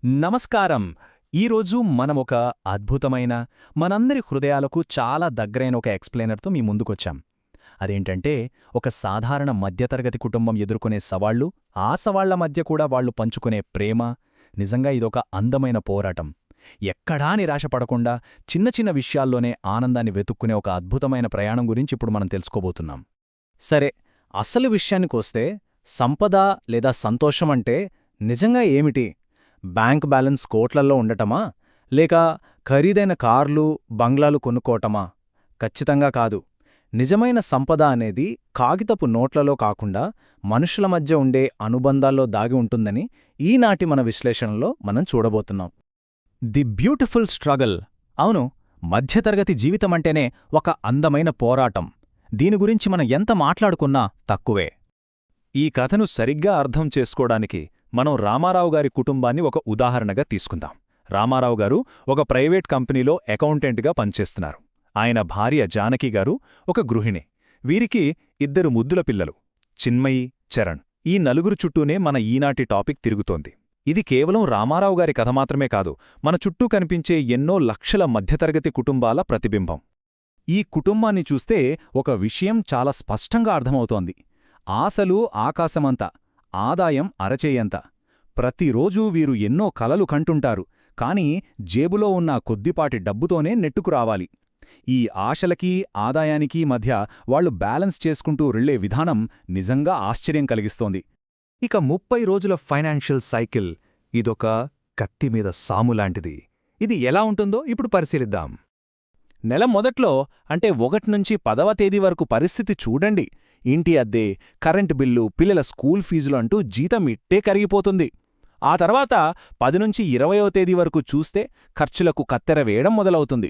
నమస్కారం. ఈరోజు మనమొక అద్భుతమైన, మనందరి హృదయాలకు చాలా దగ్గరైన ఒక ఎక్స్‌ప్లెయినర్‌తో మీ ముందుకొచ్చాం. అదేంటంటే, ఒక సాధారణ మధ్యతరగతి కుటుంబం ఎదుర్కొనే సవాళ్లు, ఆ సవాళ్ల మధ్య కూడా వాళ్లు పంచుకునే ప్రేమ, నిజంగా ఇదొక అందమైన పోరాటం. ఎక్కడా నిరాశ పడకుండా, చిన్న చిన్న విషయాల్లోనే ఆనందాన్ని వెతుక్కునే ఒక అద్భుతమైన ప్రయాణం గురించి ఇప్పుడు మనం తెలుసుకోబోతున్నాం. సరే, అసలు విషయానికొస్తే, సంపద లేదా సంతోషమంటే నిజంగా ఏమిటి? బ్యాంక్ బ్యాలెన్స్ కోట్లల్లో ఉండటమా, లేక ఖరీదైన కార్లు, బంగ్లాలు కొనుక్కోటమా? ఖచ్చితంగా కాదు. నిజమైన సంపద అనేది కాగితపు నోట్లలో కాకుండా మనుషుల మధ్య ఉండే అనుబంధాల్లో దాగి ఉంటుందని ఈనాటి మన విశ్లేషణలో మనం చూడబోతున్నాం. The beautiful struggle. అవును, మధ్యతరగతి జీవితమంటేనే ఒక అందమైన పోరాటం. దీని గురించి మనం ఎంత మాట్లాడుకున్నా తక్కువే. ఈ కథను సరిగ్గా అర్థం చేసుకోవడానికి మనం రామారావు గారి కుటుంబాన్ని ఒక ఉదాహరణగా తీసుకుందాం. రామారావు గారు ఒక ప్రైవేట్ కంపెనీలో అకౌంటెంట్గా పనిచేస్తున్నారు. ఆయన భార్య జానకి గారు ఒక గృహిణి. వీరికి 2 ముద్దుల పిల్లలు, చిన్మయి, చరణ్. ఈ నలుగురు చుట్టూనే మన ఈనాటి టాపిక్ తిరుగుతోంది. ఇది కేవలం రామారావు గారి కథ మాత్రమే కాదు, మన చుట్టూ కనిపించే ఎన్నో లక్షల మధ్యతరగతి కుటుంబాల ప్రతిబింబం. ఈ కుటుంబాన్ని చూస్తే ఒక విషయం చాలా స్పష్టంగా అర్థమవుతోంది. ఆశలు ఆకాశమంత, ఆదాయం అరచేయంత. ప్రతిరోజూ వీరు ఎన్నో కలలు కంటుంటారు, కాని జేబులో ఉన్న కొద్దిపాటి డబ్బుతోనే నెట్టుకురావాలి. ఈ ఆశలకీ ఆదాయానికీ మధ్య వాళ్లు బ్యాలెన్స్ చేసుకుంటూ రెళ్లే విధానం నిజంగా ఆశ్చర్యం కలిగిస్తోంది. ఇక 30 రోజుల ఫైనాన్షియల్ సైకిల్, ఇదొక కత్తిమీద సాములాంటిది. ఇది ఎలా ఉంటుందో ఇప్పుడు పరిశీలిద్దాం. నెల మొదట్లో, అంటే 1 నుంచి 10వ తేదీ వరకు పరిస్థితి చూడండి. ఇంటి అద్దె, కరెంటు బిల్లు, పిల్లల స్కూల్ ఫీజులు అంటూ జీతం ఇట్టే కరిగిపోతుంది. ఆ తర్వాత 10 నుంచి 20వ తేదీ వరకు చూస్తే ఖర్చులకు కత్తెర వేయడం మొదలవుతుంది.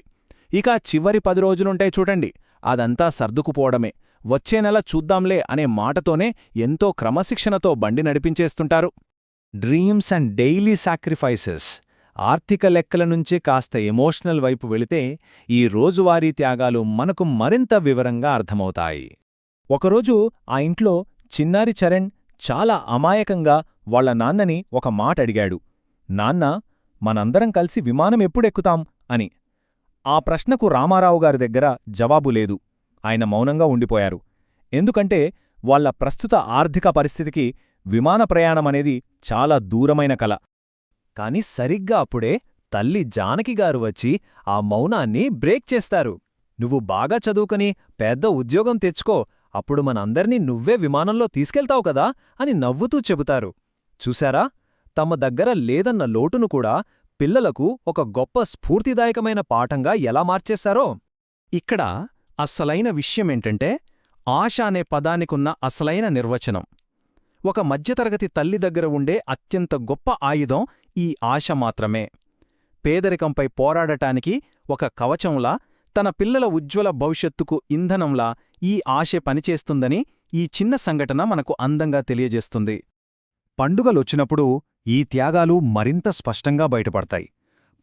ఇక చివరి 10 రోజులుంటాయి చూడండి, అదంతా సర్దుకుపోవడమే. వచ్చే నెల చూద్దాంలే అనే మాటతోనే ఎంతో క్రమశిక్షణతో బండి నడిపించేస్తుంటారు. Dreams and daily sacrifices. ఆర్థిక లెక్కల నుంచే కాస్త ఎమోషనల్ వైపు వెళితే ఈ రోజువారీ త్యాగాలు మనకు మరింత వివరంగా అర్థమవుతాయి. ఒకరోజు ఆ ఇంట్లో చిన్నారి చరణ్ చాలా అమాయకంగా వాళ్ల నాన్నని ఒక మాట అడిగాడు. నాన్నా, మనందరం కలిసి విమానం ఎప్పుడెక్కుతాం అని. ఆ ప్రశ్నకు రామారావు గారి దగ్గర జవాబు లేదు. ఆయన మౌనంగా ఉండిపోయారు. ఎందుకంటే వాళ్ల ప్రస్తుత ఆర్థిక పరిస్థితికి విమాన ప్రయాణమనేది చాలా దూరమైన కల. కాని సరిగ్గా అప్పుడే తల్లి జానకిగారు వచ్చి ఆ మౌనాన్ని బ్రేక్ చేస్తారు. నువ్వు బాగా చదువుకుని పెద్ద ఉద్యోగం తెచ్చుకో, అప్పుడు మనందర్నీ నువ్వే విమానంలో తీసుకెళ్తావు కదా అని నవ్వుతూ చెబుతారు. చూశారా, తమ దగ్గర లేదన్న లోటును కూడా పిల్లలకు ఒక గొప్ప స్ఫూర్తిదాయకమైన పాఠంగా ఎలా మార్చేశారో. ఇక్కడ అస్సలైన విషయమేంటంటే, ఆశ అనే పదానికున్న అసలైన నిర్వచనం. ఒక మధ్యతరగతి తల్లి దగ్గర ఉండే అత్యంత గొప్ప ఆయుధం ఈ ఆశ మాత్రమే. పేదరికంపై పోరాడటానికి ఒక కవచంలా, తన పిల్లల ఉజ్వల భవిష్యత్తుకు ఇంధనంలా ఈ ఆశే పనిచేస్తుందని ఈ చిన్న సంఘటన మనకు అందంగా తెలియజేస్తుంది. పండుగలొచ్చినప్పుడు ఈ త్యాగాలు మరింత స్పష్టంగా బయటపడతాయి.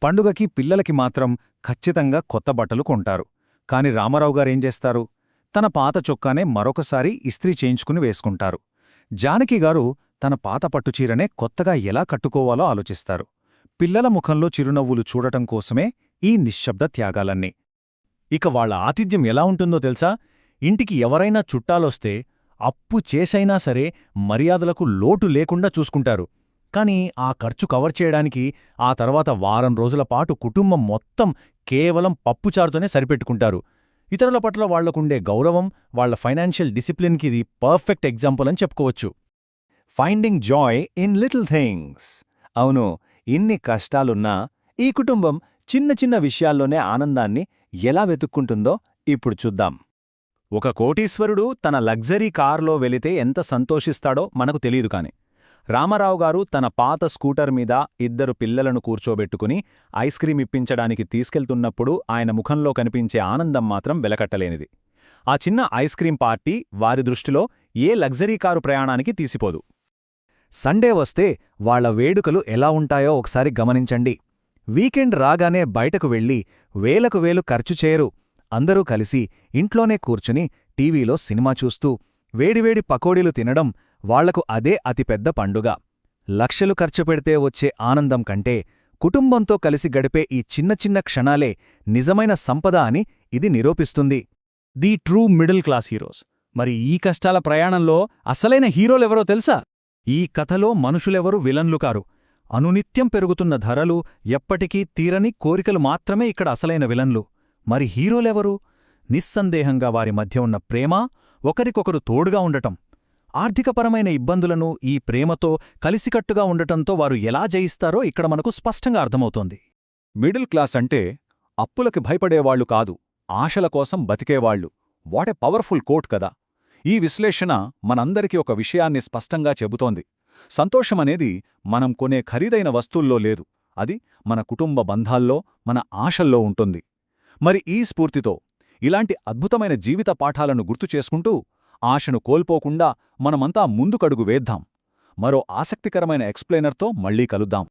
పండుగకి పిల్లలకి మాత్రం ఖచ్చితంగా కొత్త బట్టలు కొంటారు. కాని రామారావు గారేం చేస్తారు? తన పాత చొక్కానే మరొకసారి ఇస్త్రీ చేయించుకుని వేసుకుంటారు. జానకిగారు తన పాత పట్టుచీరనే కొత్తగా ఎలా కట్టుకోవాలో ఆలోచిస్తారు. పిల్లల ముఖంలో చిరునవ్వులు చూడటం కోసమే ఈ నిశ్శబ్ద త్యాగాలన్నీ. ఇక వాళ్ల ఆతిథ్యం ఎలా ఉంటుందో తెలుసా? ఇంటికి ఎవరైనా చుట్టాలొస్తే అప్పు చేసైనా సరే మర్యాదలకు లోటు లేకుండా చూసుకుంటారు. కాని ఆ ఖర్చు కవర్ చేయడానికి ఆ తర్వాత వారం రోజుల పాటు కుటుంబం మొత్తం కేవలం పప్పుచారుతోనే సరిపెట్టుకుంటారు. ఇతరుల పట్ల వాళ్లకుండే గౌరవం, వాళ్ల ఫైనాన్షియల్ డిసిప్లిన్కి ఇది పర్ఫెక్ట్ ఎగ్జాంపుల్ అని చెప్పుకోవచ్చు. Finding Joy in little things. అవును, ఇన్ని కష్టాలున్నా ఈ కుటుంబం చిన్న చిన్న విషయాల్లోనే ఆనందాన్ని ఎలా వెతుక్కుంటుందో ఇప్పుడు చూద్దాం. ఒక కోటీశ్వరుడు తన లగ్జరీ కారులో వెళితే ఎంత సంతోషిస్తాడో మనకు తెలీదు కాని, రామారావు గారు తన పాత స్కూటర్ మీద 2 పిల్లలను కూర్చోబెట్టుకుని ఐస్ క్రీం ఇప్పించడానికి తీసుకెళ్తున్నప్పుడు ఆయన ముఖంలో కనిపించే ఆనందం మాత్రం వెలకట్టలేనిది. ఆ చిన్న ఐస్ క్రీం పార్టీ వారి దృష్టిలో ఏ లగ్జరీ కారు ప్రయాణానికి తీసిపోదు. సండే వస్తే వాళ్ల వేడుకలు ఎలా ఉంటాయో ఒకసారి గమనించండి. వీకెండ్ రాగానే బయటకు వెళ్లి వేలకు వేలు ఖర్చు చేయరు. అందరూ కలిసి ఇంట్లోనే కూర్చుని టీవీలో సినిమా చూస్తూ వేడివేడి పకోడీలు తినడం వాళ్లకు అదే అతిపెద్ద పండుగ. లక్షలు ఖర్చు పెడితే వచ్చే ఆనందం కంటే కుటుంబంతో కలిసి గడిపే ఈ చిన్న చిన్న క్షణాలే నిజమైన సంపద అని ఇది నిరూపిస్తుంది. The true middle class heroes. మరి ఈ కష్టాల ప్రయాణంలో అసలైన హీరోలెవరో తెలుసా? ఈ కథలో మనుషులెవరూ విలన్లు కారు. అనునిత్యం పెరుగుతున్న ధరలు, ఎప్పటికీ తీరని కోరికలు మాత్రమే ఇక్కడ అసలైన విలన్లు. మరి హీరోలెవరు? నిస్సందేహంగా వారి మధ్య ఉన్న ప్రేమ, ఒకరికొకరు తోడుగా ఉండటం. ఆర్థికపరమైన ఇబ్బందులను ఈ ప్రేమతో కలిసికట్టుగా ఉండటంతో వారు ఎలా జయిస్తారో ఇక్కడ మనకు స్పష్టంగా అర్థమవుతోంది. మిడిల్ క్లాస్ అంటే అప్పులకి భయపడేవాళ్లు కాదు, ఆశల కోసం బతికేవాళ్లు. వాట్ ఎ పవర్ఫుల్ కోట్ కదా! ఈ విశ్లేషణ మనందరికీ ఒక విషయాన్ని స్పష్టంగా చెబుతోంది. సంతోషమనేది మనం కొనే ఖరీదైన వస్తువుల్లో లేదు, అది మన కుటుంబ బంధాల్లో, మన ఆశల్లో ఉంటుంది. మరి ఈ స్ఫూర్తితో, ఇలాంటి అద్భుతమైన జీవిత పాఠాలను గుర్తుచేసుకుంటూ, ఆశను కోల్పోకుండా మనమంతా ముందుకడుగు వేద్దాం. మరో ఆసక్తికరమైన ఎక్స్ప్లెయినర్తో మళ్ళీ కలుద్దాం.